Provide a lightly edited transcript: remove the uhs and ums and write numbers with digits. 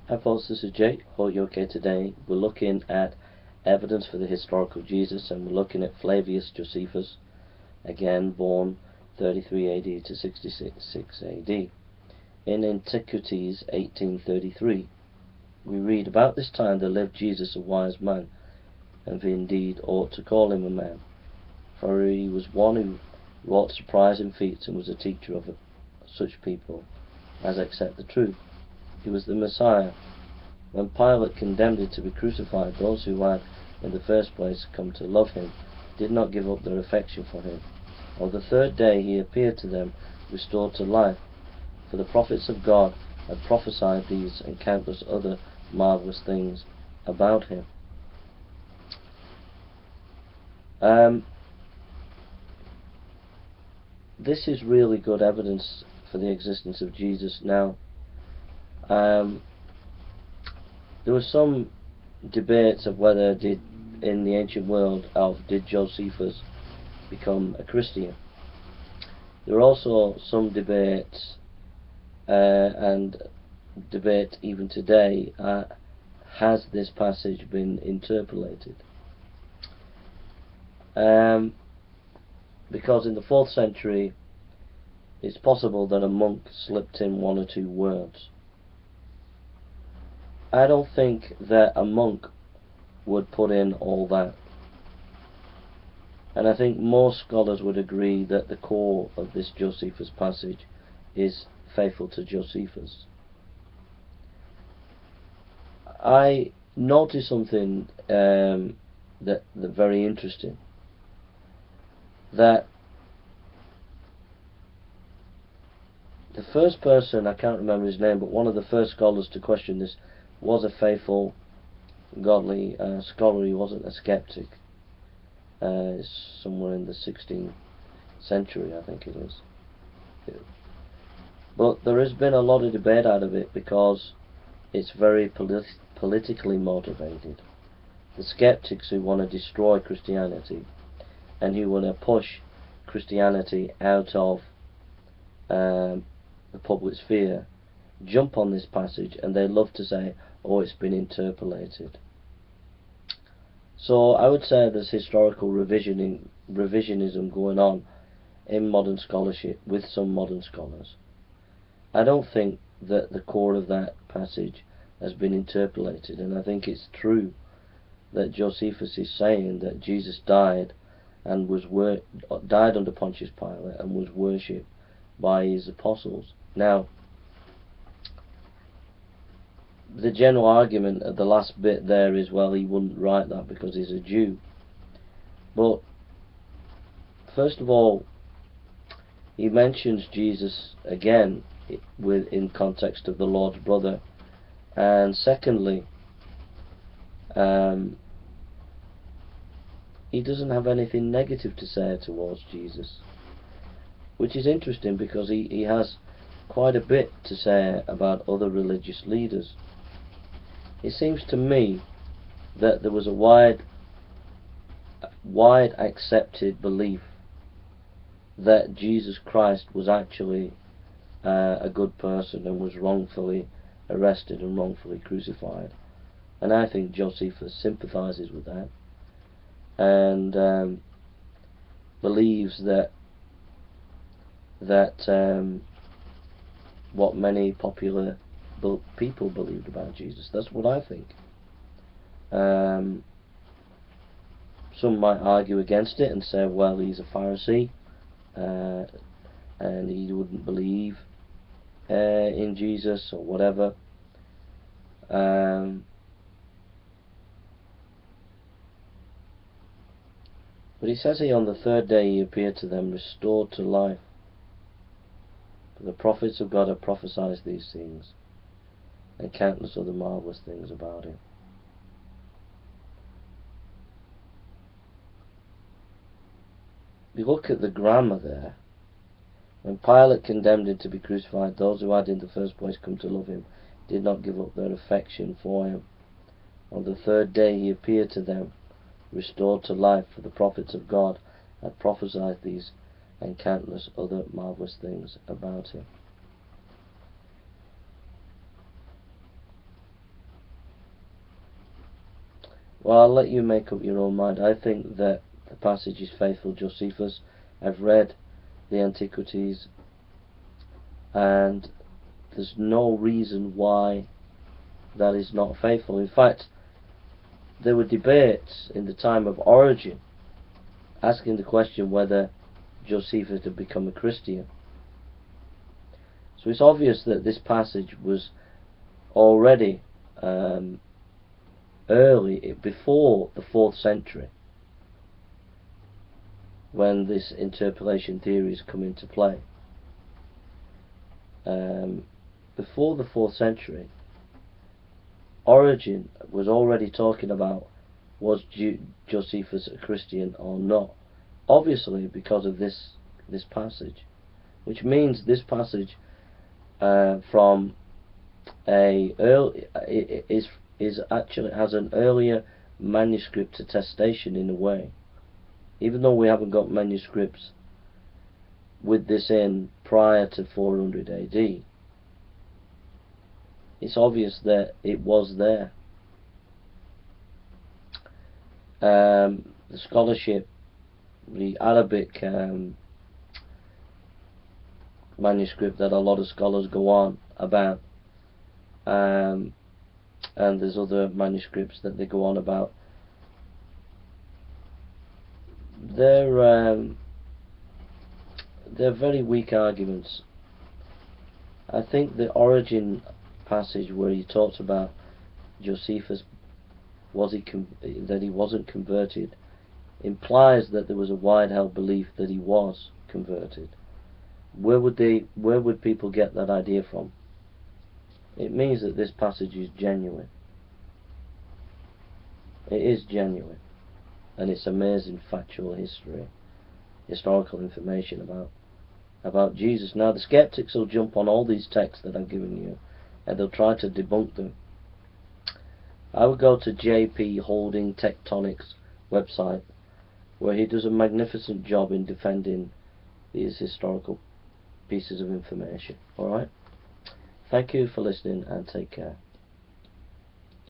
Hi folks, this is Jake. Hope you're okay today. We're looking at evidence for the historical Jesus, and we're looking at Flavius Josephus, again born 33 AD to 66 AD. In Antiquities 1833, we read, "About this time there lived Jesus a wise man, and we indeed ought to call him a man, for he was one who wrought surprising feats and was a teacher of such people as accept the truth. He was the Messiah. When Pilate condemned him to be crucified, those who had in the first place come to love him did not give up their affection for him. On the third day he appeared to them, restored to life, for the prophets of God had prophesied these and countless other marvelous things about him." This is really good evidence for the existence of Jesus. Now, there was some debates of whether in the ancient world did Josephus become a Christian. There are also some debates and debate even today, has this passage been interpolated? Because in the 4th century it's possible that a monk slipped in one or two words. I don't think that a monk would put in all that, and I think most scholars would agree that the core of this Josephus passage is faithful to Josephus. I noticed something that very interesting, that the first person, I can't remember his name, but one of the first scholars to question this was a faithful, godly scholar. He wasn't a skeptic. Somewhere in the 16th century, I think it is. But there has been a lot of debate out of it because it's very politically motivated. The skeptics who want to destroy Christianity and who want to push Christianity out of the public sphere jump on this passage, and they love to say, oh, it's been interpolated. So I would say there's historical revisionism going on in modern scholarship with some modern scholars. I don't think that the core of that passage has been interpolated, and I think it's true that Josephus is saying that Jesus died and died under Pontius Pilate and was worshipped by his apostles. Now, the general argument at the last bit there is, well, he wouldn't write that because he's a Jew. But first of all, he mentions Jesus again in context of the Lord's brother, and secondly, he doesn't have anything negative to say towards Jesus, which is interesting because he has quite a bit to say about other religious leaders. It seems to me that there was a wide accepted belief that Jesus Christ was actually a good person and was wrongfully arrested and wrongfully crucified, and I think Josephus sympathizes with that and believes that what many popular people believed about Jesus. That's what I think. Some might argue against it and say, well, he's a Pharisee and he wouldn't believe in Jesus or whatever. But he says here, on the third day he appeared to them, restored to life. For the prophets of God have prophesied these things, and countless other marvelous things about him. We look at the grammar there. When Pilate condemned him to be crucified, those who had in the first place come to love him did not give up their affection for him. On the third day he appeared to them, restored to life, for the prophets of God had prophesied these and countless other marvelous things about him. Well, I'll let you make up your own mind. I think that the passage is faithful, Josephus. I've read the Antiquities, and there's no reason why that is not faithful. In fact, there were debates in the time of Origen asking the question whether Josephus had become a Christian. So it's obvious that this passage was already early, before the 4th century, when this interpolation theories come into play. Before the 4th century, Origen was already talking about, was Josephus a Christian or not? Obviously, because of this passage, which means this passage from a early is actually has an earlier manuscript attestation in a way, even though we haven't got manuscripts with this in prior to 400 AD. It's obvious that it was there. The scholarship, the Arabic manuscript that a lot of scholars go on about, and there's other manuscripts that they go on about. They're very weak arguments. I think the Origen passage where he talks about Josephus that he wasn't converted implies that there was a wide held belief that he was converted. Where would people get that idea from? It means that this passage is genuine. It is genuine, and it's amazing factual historical information about Jesus. Now the skeptics will jump on all these texts that I've given you, and they'll try to debunk them. I would go to J.P. Holding Tectonics website, where he does a magnificent job in defending these historical pieces of information. Alright? Thank you for listening, and take care.